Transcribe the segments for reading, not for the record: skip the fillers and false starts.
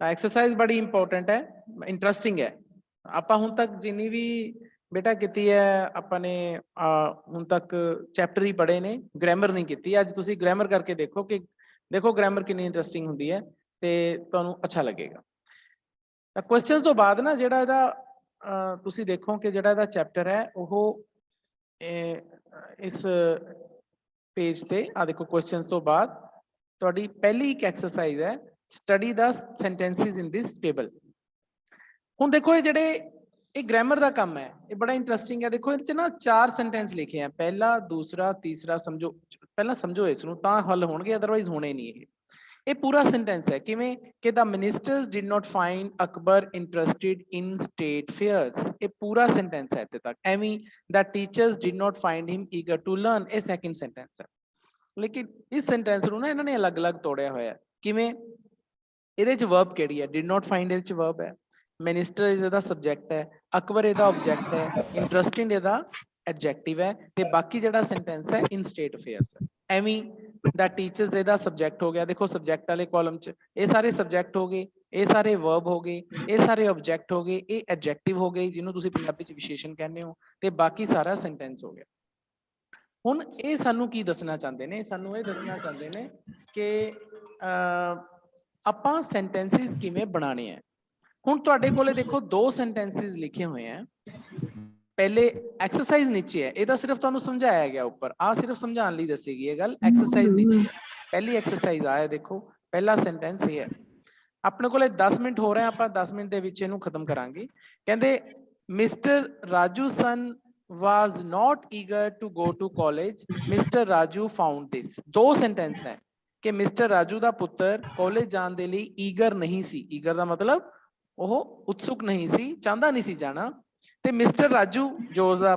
Exercise बड़ी important है, interesting है। ਆਪਾਂ ਹੁਣ तक जिन्नी भी बेटा की है अपने ਹੁਣ तक चैप्टर ही पढ़े ने, ग्रैमर नहीं की। अज तुसी ग्रैमर करके देखो कि देखो ग्रैमर कितनी इंटरेस्टिंग होंगी है तो तुहानू अच्छा लगेगा। क्वेश्चन तो बाद ना जिहड़ा इहदा तुसी देखो कि जिहड़ा इहदा चैप्टर है वो इस पेज ते आ देखो क्वेश्चन तो बाद तुहाडी पहली एक एक्सरसाइज है study the sentences in this table. हुण देखो ये जिहड़े ये ग्रामर का काम है ये बड़ा इंटरेस्टिंग है। देखो इहदे ना 4 सेंटेंस लिखे हैं, पहला दूसरा तीसरा। समझो पहला समझो इसनूं तां हल होणगे, अदरवाइज होणे नहीं। ये पूरा सेंटेंस है किवें कि the ministers did not find Akbar interested in state affairs. ये पूरा सेंटेंस है इत्थे तक। एवें the teachers did not find him eager to learn, ये सैकेंड सेंटेंस है। लेकिन इस सेंटेंस नूं ना इन्हां ने अलग अलग तोड़िया होया किवें। इहदे च वर्ब किहड़ी है? डिड नॉट फाइंड इहदे च वर्ब है, मिनिस्टर इहदा सब्जैक्ट है, अकबर इहदा ऑब्जैक्ट है, इंटरेस्टिंग इहदा एडजैक्टिव है, ते बाकी जिहड़ा सेंटेंस है इन स्टेट अफेयर्स है। एवें द टीचर्स इहदा सब्जैक्ट हो गया। देखो सब्जैक्ट वाले कॉलम च ये सारे सब्जैक्ट हो गए, ये सारे वर्ब हो गए, ये सारे ऑब्जैक्ट हो गए, ये एडजैक्टिव हो गए जिन्होंने तुसीं पंजाबी च विशेषण कहते हो, ते बाकी सारा सेंटेंस हो गया। हुण ये सानू की दसना चाहते हैं? सानू ये दसना चाहते हैं कि आपां सेंटेंसिस किवें बनाने हैं। हुण तुहाडे कोले देखो 2 सेंटेंसिस लिखे हुए हैं। पहले एक्सरसाइज नीचे है, ये सिर्फ तुहानू समझाया गया ऊपर, आ सिर्फ समझाने लई दसी गई है गल। एक्सरसाइज नीचे है, पहली एक्सरसाइज आ है। देखो पहला सेंटेंस ये है। अपने कोले 10 मिनट हो रहे हैं, आपां 10 मिनट दे विच इहनू खत्म करांगे। कहंदे mister Raju son was not eager to go to college, Mr. Raju found this। 2 sentence है कि मिस्टर राजू दा पुत्र कॉलेज जाण दे लई ईगर नहीं सी। ईगर दा मतलब वो उत्सुक नहीं सी, चाहता नहीं सी जाना। ते मिस्टर राजू जो उसदा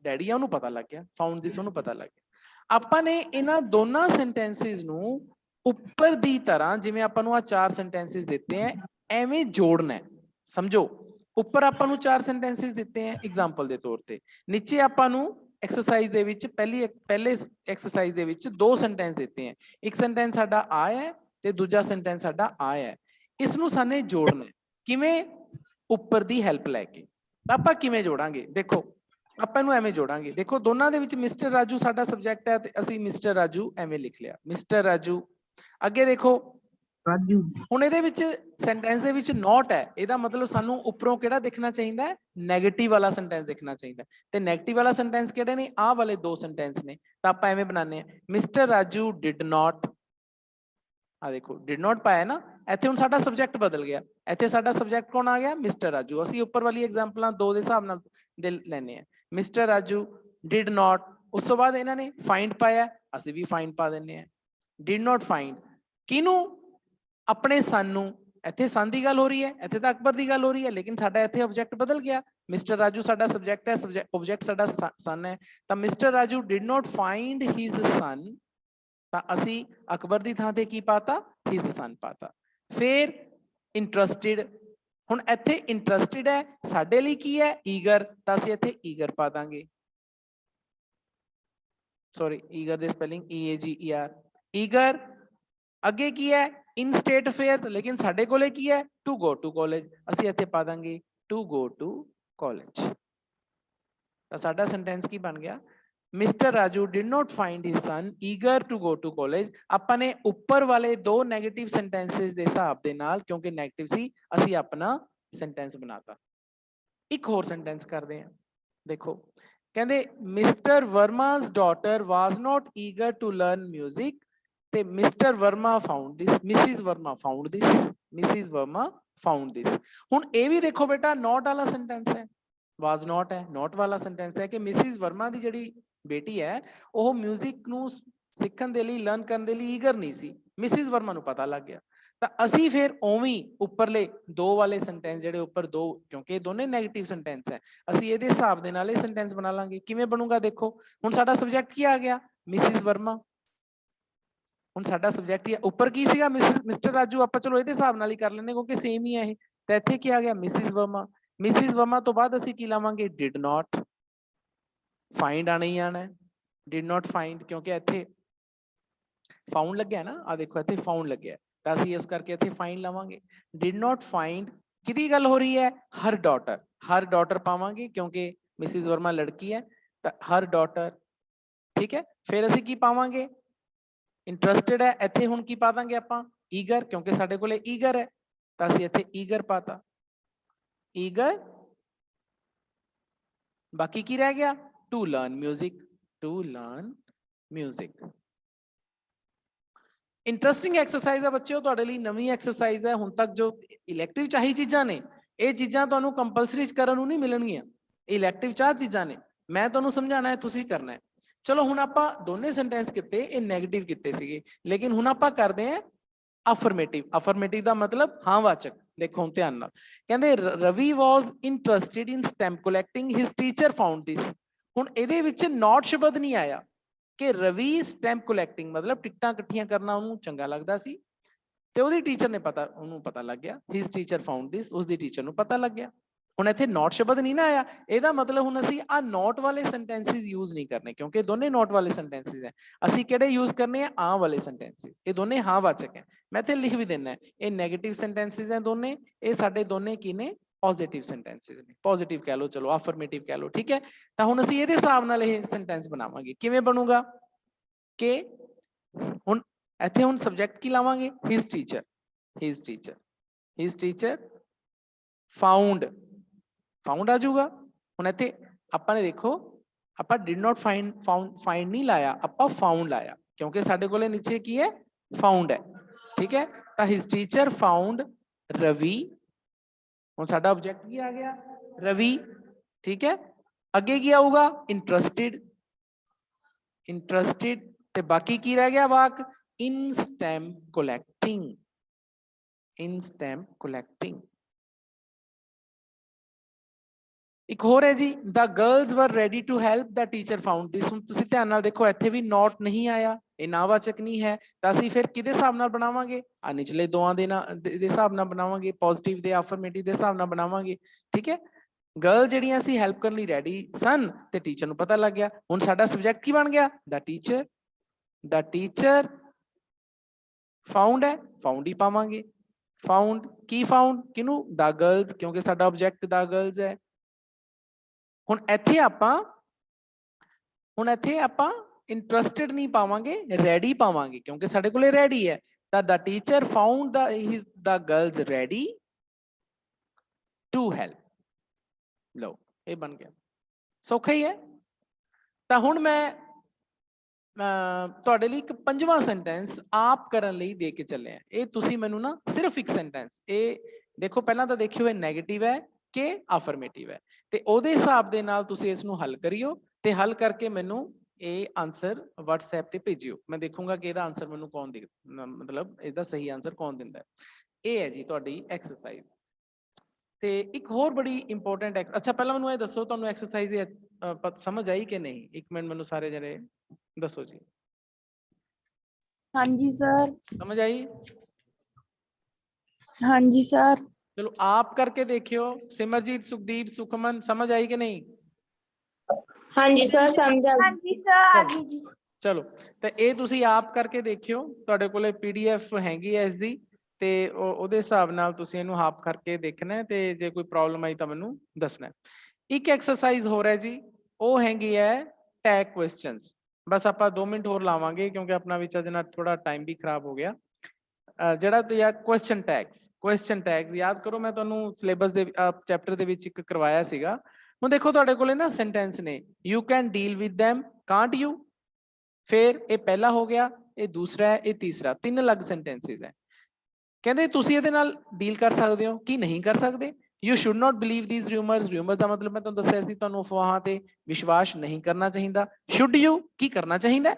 डैडी है उन्होंने पता लग गया, फाउंड दिस उन्होंने पता लग गया। आपां ने इन्हां दोनों सेंटेंसेस नूं उपर दी तरह जिवें आपां नूं आ 4 सेंटेंसेस दिते हैं एवें जोड़ना है। समझो उपर आपां नूं 4 सेंटेंसेस दिते हैं एग्जाम्पल के तौर पर, नीचे आपां नूं एक्सरसाइज दे विच पहले एक्सरसाइज दे विच 2 सेंटेंस दिते हैं। एक सेंटेंस साडा आ है ते दूजा सेंटेंस साडा आ है। इसनूं साने जोड़ना है किवें? उपर दी हैल्प लैके। आपां किवें जोड़ांगे? देखो आपां इहनूं एवें जोड़ांगे। देखो दोनों दे विच मिस्टर राजू साडा सब्जैक्ट है ते असीं मिस्टर राजू एवें लिख लिया, मिस्टर राजू। अगे देखो राजू, हुण इहदे विच सेंटेंस दे विच नॉट है, इहदा मतलब सानूं उपरों किहड़ा दिखना चाहिदा है? नैगेटिव वाला सेंटेंस दिखना चाहिदा है। ते नैगेटिव वाला सेंटेंस किहड़े ने? आ वाले 2 सेंटेंस ने। तां आपां एवें बनाने हैं, मिस्टर राजू डिड नॉट। आ देखो डिड नॉट पाया ना, इत्थे हुण साडा सब्जैक्ट बदल गया। इत्थे साडा सब्जैक्ट कौन आ गया? मिस्टर राजू। असीं उपर वाली एग्जांपलां 2 दे हिसाब नाल लैने हैं। मिस्टर राजू डिड नॉट, उस तो बाद इन्हां ने फाइंड पाया, असीं भी फाइंड पा दिंदे हैं। डिड नॉट फाइंड किनू? अपने सन नूं। इत्थे सन दी गल हो रही है, इत्थे तां अकबर दी गल हो रही है, लेकिन साडा इत्थे ऑब्जैक्ट बदल गया। मिस्टर राजू साडा सब्जैक्ट है, ऑब्जैक्ट साडा सन है। तां mister Raju did not find his सन, तां असीं अकबर दी थां ते की पाता? हिज सन पाता। फिर इंटरस्टिड, हुण इत्थे इंटरस्टिड है, साडे लई की है? ईगर, तां असीं इत्थे ईगर पा दांगे। सॉरी ईगर दी स्पैलिंग EAGER, ईगर। अगे की है? इन स्टेट अफेयर्स, लेकिन साडे कोले की है? टू गो टू कॉलेज, असीं इत्थे पा दांगे टू गो टू कॉलेज। तां साडा सेंटेंस की बन गया? Mister Raju did not find his son eager to go to college. आपां ने उपर वाले 2 नैगेटिव सेंटेंसेस दे हिसाब दे नाल, क्योंकि नैगेटिव सी, असीं अपना सेंटेंस बनाता। एक होर सेंटेंस करदे हैं। देखो कहंदे mister Verma's daughter was not eager to learn music, ते mister Verma found this, Mrs Verma found this, Mrs Verma found this. हुण ये भी देखो बेटा नॉट वाला सेंटेंस है, वाज नॉट है, नॉट वाला सेंटेंस है कि मिसिस वर्मा दी जिहड़ी बेटी है वो म्यूजिक नूं सीखण दे लई, लर्न करन दे लई ईगर नहीं सी। मिसिस वर्मा नूं पता लग गया। तां असीं फिर उवें उपरले 2 वाले सेंटेंस जिहड़े उपर 2, क्योंकि ये दोने नैगेटिव सेंटेंस है, असीं इहदे हिसाब दे नाल सेंटेंस बना लांगे। किवें बनूगा? देखो हुण साडा सब्जैक्ट की आ गया? मिसिस वर्मा। हुण साडा सब्जैक्ट ही उपर की सीगा? मिस्टर राजू। आपां चलो इहदे हिसाब नाल ही कर लैंदे क्योंकि सेम ही है। तां इत्थे की आ गया? मिसिस वर्मा। मिसिस वर्मा तो बाद असीं की लावांगे? Did not. फाइंड आना ही आना है, डिड नॉट फाइंड, क्योंकि इत्थे फाउंड लग्या ना, आ देखो इत्थे फाउंड लग्या। ਤਾਂ ਅਸੀਂ ਇਸ ਕਰਕੇ ਇੱਥੇ find ਲਵਾਂਗੇ। did not find ਕਿਹਦੀ ਗੱਲ ਹੋ ਰਹੀ ਹੈ? her daughter, her daughter ਪਾਵਾਂਗੇ ਕਿਉਂਕਿ ਮਿਸਿਸ ਵਰਮਾ ਲੜਕੀ ਹੈ ਤਾਂ her daughter, ਠੀਕ ਹੈ। ਫਿਰ ਅਸੀਂ ਕੀ ਪਾਵਾਂਗੇ? ਇੰਟਰਸਟਿਡ ਹੈ, ਇੱਥੇ ਹੁਣ ਕੀ ਪਾ ਦਾਂਗੇ ਆਪਾਂ? ਈਗਰ, ਕਿਉਂਕਿ ਸਾਡੇ ਕੋਲੇ ਈਗਰ ਹੈ ਤਾਂ ਅਸੀਂ ਇੱਥੇ ਈਗਰ ਪਾਤਾ, ਈਗਰ। ਬਾਕੀ ਕੀ ਰਹਿ ਗਿਆ? To learn music, to learn music. Interesting exercise ਹੈ ਬੱਚਿਓ, ਤੁਹਾਡੇ ਲਈ ਨਵੀਂ ਐਕਸਰਸਾਈਜ਼ ਹੈ। ਹੁਣ ਤੱਕ ਜੋ ਇਲੈਕਟਿਵ ਚਾਹੀ ਚੀਜ਼ਾਂ ਨੇ, ਇਹ ਚੀਜ਼ਾਂ ਤੁਹਾਨੂੰ ਕੰਪਲਸਰੀ ਕਰਨ ਨੂੰ ਨਹੀਂ ਮਿਲਣਗੀਆਂ। ਇਲੈਕਟਿਵ ਚਾਹ ਚੀਜ਼ਾਂ ਨੇ, ਮੈਂ ਤੁਹਾਨੂੰ ਸਮਝਾਣਾ ਹੈ, ਤੁਸੀਂ ਕਰਨਾ ਹੈ। ਚਲੋ ਹੁਣ ਆਪਾਂ ਦੋਨੇ ਸੈਂਟੈਂਸ ਕੀਤੇ, ਇਹ ਨੈਗੇਟਿਵ ਕੀਤੇ ਸੀਗੇ, ਲੇਕਿਨ ਹੁਣ ਆਪਾਂ ਕਰਦੇ ਹਾਂ ਅਫਰਮੇਟਿਵ। ਅਫਰਮੇਟਿਵ ਦਾ ਮਤਲਬ ਹਾਂ ਵਾਚਕ। ਦੇਖੋ ਹੁਣ ਧਿਆਨ ਨਾਲ, ਕਹਿੰਦੇ Ravi was interested in stamp collecting, his teacher found this. ਹੁਣ ਇਹਦੇ ਵਿੱਚ ਨੋਟ ਸ਼ਬਦ ਨਹੀਂ ਆਇਆ ਕਿ ਰਵੀ ਸਟੈਂਪ ਕਲੈਕਟਿੰਗ ਮਤਲਬ ਟਿਕਟਾਂ ਇਕੱਠੀਆਂ ਕਰਨਾ ਉਹਨੂੰ ਚੰਗਾ ਲੱਗਦਾ ਸੀ ਤੇ ਉਹਦੀ ਟੀਚਰ ਨੇ ਉਹਨੂੰ ਪਤਾ ਲੱਗ ਗਿਆ, ਹਿਸ ਟੀਚਰ ਫਾਊਂਡ ਦਿਸ, ਉਸਦੀ ਟੀਚਰ ਨੂੰ ਪਤਾ ਲੱਗ ਗਿਆ। ਹੁਣ ਇੱਥੇ ਨੋਟ ਸ਼ਬਦ ਨਹੀਂ ਨਾ ਆਇਆ, ਇਹਦਾ ਮਤਲਬ ਹੁਣ ਅਸੀਂ ਆ ਨੋਟ ਵਾਲੇ ਸੈਂਟੈਂਸਿਸ ਯੂਜ਼ ਨਹੀਂ ਕਰਨੇ, ਕਿਉਂਕਿ ਦੋਨੇ ਨੋਟ ਵਾਲੇ ਸੈਂਟੈਂਸਿਸ ਹੈ। ਅਸੀਂ ਕਿਹੜੇ ਯੂਜ਼ ਕਰਨੇ ਆ? ਆ ਵਾਲੇ ਸੈਂਟੈਂਸਿਸ। ਇਹ ਦੋਨੇ ਹਾਂ ਵਾਚਕ ਹੈ। ਮੈਂ ਇੱਥੇ ਲਿਖ ਵੀ ਦੇਣਾ, ਇਹ ਨੈਗੇਟਿਵ ਸੈਂਟੈਂਸਿਸ ਹੈ ਦੋਨੇ, ਇਹ ਸਾਡੇ ਦੋਨੇ ਕੀ ਨੇ? ਪੋਜ਼ਿਟਿਵ ਸੈਂਟੈਂਸਿਸ ਨੇ। ਪੋਜ਼ਿਟਿਵ ਕਹਿ ਲਓ, ਚਲੋ ਅਫਰਮੇਟਿਵ ਕਹਿ ਲਓ, ਠੀਕ ਹੈ। ਤਾਂ ਹੁਣ ਅਸੀਂ ਇਹਦੇ ਹਿਸਾਬ ਨਾਲ ਇਹ ਸੈਂਟੈਂਸ ਬਣਾਵਾਂਗੇ। ਕਿਵੇਂ ਬਣੂਗਾ ਕਿ ਹੁਣ ਇੱਥੇ ਹੁਣ ਸਬਜੈਕਟ ਕੀ ਲਾਵਾਂਗੇ? ਹਿਸ ਟੀਚਰ, ਹਿਸ ਟੀਚਰ, ਹਿਸ ਟੀਚਰ ਫਾਊਂਡ, ਫਾਊਂਡ ਆ ਜਾਊਗਾ। ਹੁਣ ਇੱਥੇ ਆਪਾਂ ਨੇ ਦੇਖੋ, ਆਪਾਂ ਡਿਡ ਨੋਟ ਫਾਈਂਡ ਨਹੀਂ ਲਾਇਆ, ਆਪਾਂ ਫਾਊਂਡ ਲਾਇਆ, ਕਿਉਂਕਿ ਸਾਡੇ ਕੋਲੇ ਨੀਚੇ ਕੀ ਹੈ? ਫਾਊਂਡ ਹੈ, ਠੀਕ ਹੈ। ਤਾਂ ਹਿਸ ਟੀਚਰ ਫਾਊਂਡ ਰਵੀ, ਹੁਣ ਸਾਡਾ ਆਬਜੈਕਟ ਕੀ ਆ ਗਿਆ? ਰਵੀ, ਠੀਕ ਹੈ। ਅੱਗੇ ਕੀ ਆਊਗਾ? ਇੰਟਰਸਟਿਡ, ਇੰਟਰਸਟਿਡ, ਤੇ ਬਾਕੀ ਕੀ ਰਹਿ ਗਿਆ ਵਾਕ? ਇਨ ਸਟੈਂਪ ਕਲੈਕਟਿੰਗ, ਇਨ ਸਟੈਂਪ ਕਲੈਕਟਿੰਗ। ਇੱਕ ਹੋਰ ਹੈ ਜੀ, the girls were ready to help, the teacher found this। ਹੁਣ ਤੁਸੀਂ ਧਿਆਨ ਨਾਲ ਦੇਖੋ, ਇੱਥੇ ਵੀ ਨੋਟ ਨਹੀਂ ਆਇਆ, ਇਹ ਨਾਵਾਚਕ ਨਹੀਂ ਹੈ, ਤਾਂ ਅਸੀਂ ਫਿਰ ਕਿਹਦੇ ਹਿਸਾਬ ਨਾਲ ਬਣਾਵਾਂਗੇ? ਆ ਨਿਚਲੇ ਦੋਆਂ ਦੇ ਹਿਸਾਬ ਨਾਲ ਬਣਾਵਾਂਗੇ, ਪੋਜ਼ਿਟਿਵ ਦੇ ਅਫਰਮੇਟਿਵ ਦੇ ਹਿਸਾਬ ਨਾਲ ਬਣਾਵਾਂਗੇ, ਠੀਕ ਹੈ। ਗਰਲ ਜਿਹੜੀਆਂ ਅਸੀਂ ਹੈਲਪ ਕਰਨ ਲਈ ਰੈਡੀ ਸਨ ਤੇ ਟੀਚਰ ਨੂੰ ਪਤਾ ਲੱਗ ਗਿਆ। ਹੁਣ ਸਾਡਾ ਸਬਜੈਕਟ ਕੀ ਬਣ ਗਿਆ? ਦਾ ਟੀਚਰ, ਦਾ ਟੀਚਰ ਫਾਊਂਡ ਹੈ, ਫਾਊਂਡ ਹੀ ਪਾਵਾਂਗੇ। ਫਾਊਂਡ ਕੀ? ਫਾਊਂਡ ਕਿਹਨੂੰ? ਦਾ ਗਰਲਸ, ਕਿਉਂਕਿ ਸਾਡਾ ਆਬਜੈਕਟ ਦਾ ਗਰਲਸ ਹੈ। ਹੁਣ ਇੱਥੇ ਆਪਾਂ ਇੰਟਰਸਟਿਡ ਨਹੀਂ ਪਾਵਾਂਗੇ, ਰੈਡੀ ਪਾਵਾਂਗੇ, ਕਿਉਂਕਿ ਸਾਡੇ ਕੋਲੇ ਰੈਡੀ ਹੈ। ਤਾਂ the teacher found the girls ready to help. ਲਓ, ਇਹ ਬਣ ਗਿਆ, ਸੌਖਾ ਹੀ ਹੈ। ਤਾਂ ਹੁਣ ਮੈਂ ਤੁਹਾਡੇ ਲਈ ਇੱਕ ਪੰਜਵਾਂ ਸੈਂਟੈਂਸ ਆਪ ਕਰਨ ਲਈ ਦੇ ਕੇ ਚੱਲਿਆ। ਇਹ ਤੁਸੀਂ ਮੈਨੂੰ ਨਾ ਸਿਰਫ ਇੱਕ ਸੈਂਟੈਂਸ, ਇਹ ਦੇਖੋ ਪਹਿਲਾਂ ਤਾਂ ਦੇਖਿਓ ਇਹ ਨੈਗੇਟਿਵ ਹੈ ਕਿ ਅਫਰਮੇਟਿਵ ਹੈ, ਤੇ ਉਹਦੇ ਹਿਸਾਬ ਦੇ ਨਾਲ ਤੁਸੀਂ ਇਸ ਨੂੰ ਹੱਲ ਕਰਿਓ ਤੇ ਹੱਲ ਕਰਕੇ ਮੈਨੂੰ ਇਹ ਆਨਸਰ WhatsApp ਤੇ ਭੇਜਿਓ। ਮੈਂ ਦੇਖੂੰਗਾ ਕਿ ਇਹਦਾ ਆਨਸਰ ਮੈਨੂੰ ਕੌਣ ਦੇ, ਮਤਲਬ ਇਹਦਾ ਸਹੀ ਆਨਸਰ ਕੌਣ ਦਿੰਦਾ ਹੈ। ਇਹ ਹੈ ਜੀ ਤੁਹਾਡੀ ਐਕਸਰਸਾਈਜ਼। ਤੇ ਇੱਕ ਹੋਰ ਬੜੀ ਇੰਪੋਰਟੈਂਟ, ਅੱਛਾ ਪਹਿਲਾਂ ਮੈਨੂੰ ਇਹ ਦੱਸੋ ਤੁਹਾਨੂੰ ਐਕਸਰਸਾਈਜ਼ ਸਮਝ ਆਈ ਕਿ ਨਹੀਂ? ਇੱਕ ਮਿੰਟ ਮੈਨੂੰ ਸਾਰੇ ਜਣੇ ਦੱਸੋ ਜੀ। ਹਾਂਜੀ ਸਰ। समझ आई? हाँ जी सर। चलो आप करके देखियो। सिमरजीत, सुखदीप, सुखमन, समझ आई कि नहीं? हाँ जी सर, समझ आ गई सर। चलो तो ये तुसी आप करके देखियो, तुहाडे कोले PDF हैगी है इसदी, ते ओदे हिसाब नाल तुसी इहनूं आप करके देखना है, ते जे कोई प्रॉब्लम आई तां मैनूं दसना है। एक एक्सरसाइज हो रहा है जी, वो हैगी है टैग क्वेश्चंस। बस आपां 2 मिनट होर लावांगे क्योंकि अपना विच अज नाल थोड़ा टाइम भी खराब हो गया। ਜਿਹੜਾ ਤੇ क्वेश्चन टैग्स याद करो, मैं ਤੁਹਾਨੂੰ ਸਿਲੇਬਸ ਦੇ ਚੈਪਟਰ ਦੇ ਵਿੱਚ ਇੱਕ ਕਰਵਾਇਆ ਸੀਗਾ। ਹੁਣ ਦੇਖੋ ਤੁਹਾਡੇ ਕੋਲੇ ਨਾ ਸੈਂਟੈਂਸ ਨੇ, you can deal with them, can't you. ਫਿਰ ਇਹ ਪਹਿਲਾ ਹੋ ਗਿਆ, ਇਹ ਦੂਸਰਾ ਹੈ, ਇਹ ਤੀਸਰਾ, 3 ਅਲੱਗ ਸੈਂਟੈਂਸਿਸ ਹੈ। ਕਹਿੰਦੇ ਤੁਸੀਂ ਇਹਦੇ ਨਾਲ ਡੀਲ ਕਰ ਸਕਦੇ ਹੋ ਕਿ ਨਹੀਂ ਕਰ ਸਕਦੇ। You should not believe these rumours, rumours ਦਾ ਮਤਲਬ ਮੈਂ ਤੁਹਾਨੂੰ ਦੱਸਿਆ ਸੀ, ਤੁਹਾਨੂੰ ਅਫਵਾਹਾਂ ਤੇ ਵਿਸ਼ਵਾਸ ਨਹੀਂ ਕਰਨਾ ਚਾਹੀਦਾ। ਸ਼ੁਡ ਯੂ ਕੀ ਕਰਨਾ ਚਾਹੀਦਾ,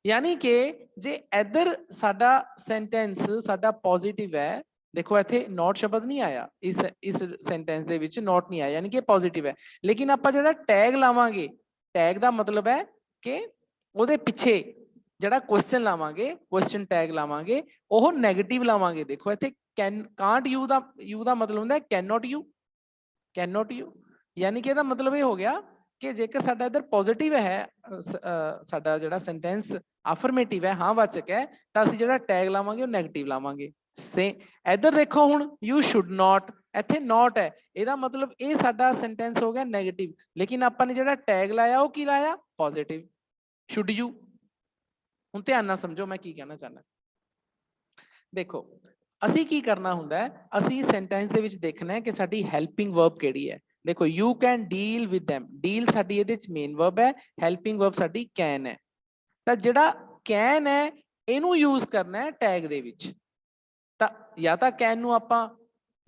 यानी कि जे इधर साडा सेंटेंस साडा पॉजिटिव है, देखो इत्थे नॉट शब्द नहीं आया, इस सेंटेंस दे विच नॉट नहीं आया, यानी कि पॉजिटिव है। लेकिन आपां जिहड़ा टैग लावांगे, टैग दा मतलब है कि ओहदे पिछे जिहड़ा क्वेश्चन लावांगे, क्वेश्चन टैग लावांगे, ओह नैगेटिव लावांगे। देखो इत्थे कैन कांट यू दा मतलब हुंदा है can not you, can not you, यानी कि इहदा मतलब ये हो गया कि जेकर साडा इधर पॉजिटिव है, साडा जिहड़ा सेंटेंस अफर्मेटिव है, हाँ वाचक है, तो असीं जिहड़ा टैग लावांगे वो नैगेटिव लावांगे। ਸੇ इधर देखो हुण यू शुड नॉट, ਇੱਥੇ नॉट है, ਇਹਦਾ मतलब ਇਹ ਸਾਡਾ ਸੈਂਟੈਂਸ ਹੋ ਗਿਆ ਨੈਗੇਟਿਵ, ਲੇਕਿਨ ਆਪਾਂ ਨੇ ਜਿਹੜਾ ਟੈਗ ਲਾਇਆ ਉਹ ਕੀ ਲਾਇਆ, ਪੋਜ਼ਿਟਿਵ, शुड यू। ਹੁਣ ਧਿਆਨ ਨਾਲ ਸਮਝੋ ਮੈਂ ਕੀ ਕਹਿਣਾ ਚਾਹੁੰਦਾ। ਦੇਖੋ ਅਸੀਂ ਕੀ ਕਰਨਾ ਹੁੰਦਾ ਹੈ, ਅਸੀਂ ਸੈਂਟੈਂਸ ਦੇ ਵਿੱਚ ਦੇਖਣਾ ਹੈ ਕਿ ਸਾਡੀ ਹੈਲਪਿੰਗ ਵਰਬ ਕਿਹੜੀ ਹੈ। ਦੇਖੋ you can deal with them, deal ਸਾਡੀ ਇਹਦੇ ਵਿੱਚ ਮੇਨ ਵਰਬ ਹੈ, ਹੈਲਪਿੰਗ ਵਰਬ ਸਾਡੀ ਕੈਨ ਹੈ। ਤਾਂ ਜਿਹੜਾ ਕੈਨ ਹੈ ਇਹਨੂੰ ਯੂਜ਼ ਕਰਨਾ ਹੈ ਟੈਗ ਦੇ ਵਿੱਚ। ਤਾਂ ਜਾਂ ਤਾਂ ਕੈਨ ਨੂੰ ਆਪਾਂ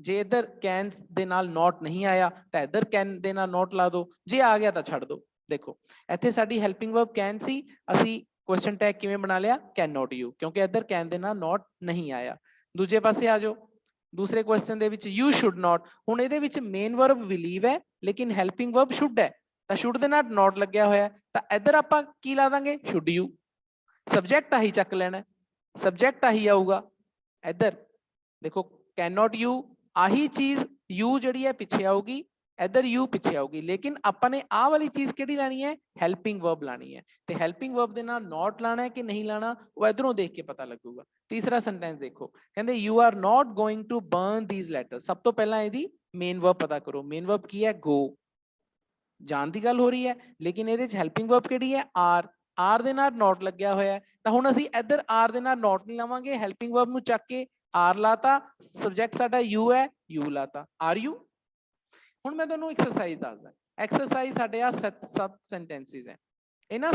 ਜੇ ਇੱਧਰ ਕੈਨ ਦੇ ਨਾਲ ਨੋਟ ਨਹੀਂ ਆਇਆ ਤਾਂ ਇੱਧਰ ਕੈਨ ਦੇ ਨਾਲ ਨੋਟ ਲਾ ਦਿਓ, ਜੇ ਆ ਗਿਆ ਤਾਂ ਛੱਡ ਦਿਓ। ਦੇਖੋ ਇੱਥੇ ਸਾਡੀ ਹੈਲਪਿੰਗ ਵਰਬ ਕੈਨ ਸੀ, ਅਸੀਂ क्वेश्चन टैग किवें बना लिया, कैन नॉट यू, क्योंकि इधर कैन दे नाल नॉट नहीं आया। दूजे पासे आ जाओ, दूसरे question they which you should not, हुण इहदे विच मेन वर्ब बिलीव है लेकिन हेल्पिंग वर्ब शुड है, तां शुड दे नाल नॉट लग्या होया, तां इधर आपां की ला दांगे, शुड यू। सब्जेक्ट आही चक लेना, सब्जेक्ट आही आऊगा। इधर देखो कैन नॉट यू, आही चीज यू जिहड़ी है पिछे आऊगी, इधर यू पिछे आऊगी, लेकिन अपने आ वाली चीज केड़ी लानी है, हेल्पिंग वर्ब लानी है। ते हेल्पिंग वर्ब दे नाल नॉट लाना है कि नहीं लाना, वो इधरों देख के पता लगूगा। तीसरा सेंटेंस देखो, कहंदे you are not going to burn these letters. सब तो पहला इहदी मेन वर्ब पता करो, मेन वर्ब की है, गो, जान दी गल हो रही है, लेकिन इहदे च हेल्पिंग वर्ब केड़ी है, आर, आर दे नाल नॉट लग्या होया है, तां हुण असीं इधर आर दे नाल नॉट नहीं लावांगे, हेल्पिंग वर्ब नूं चक के आर लाता, सब्जेक्ट साडा यू है, यू लाता, आर यू। ਹੁਣ ਮੈਂ ਤੁਹਾਨੂੰ ਐਕਸਰਸਾਈਜ਼ ਦੱਸਦਾ। ਐਕਸਰਸਾਈਜ਼ ਸਾਡੇ ਆ 7 ਸੈਂਟੈਂਸਿਸ ਹੈ, ਇਹਨਾਂ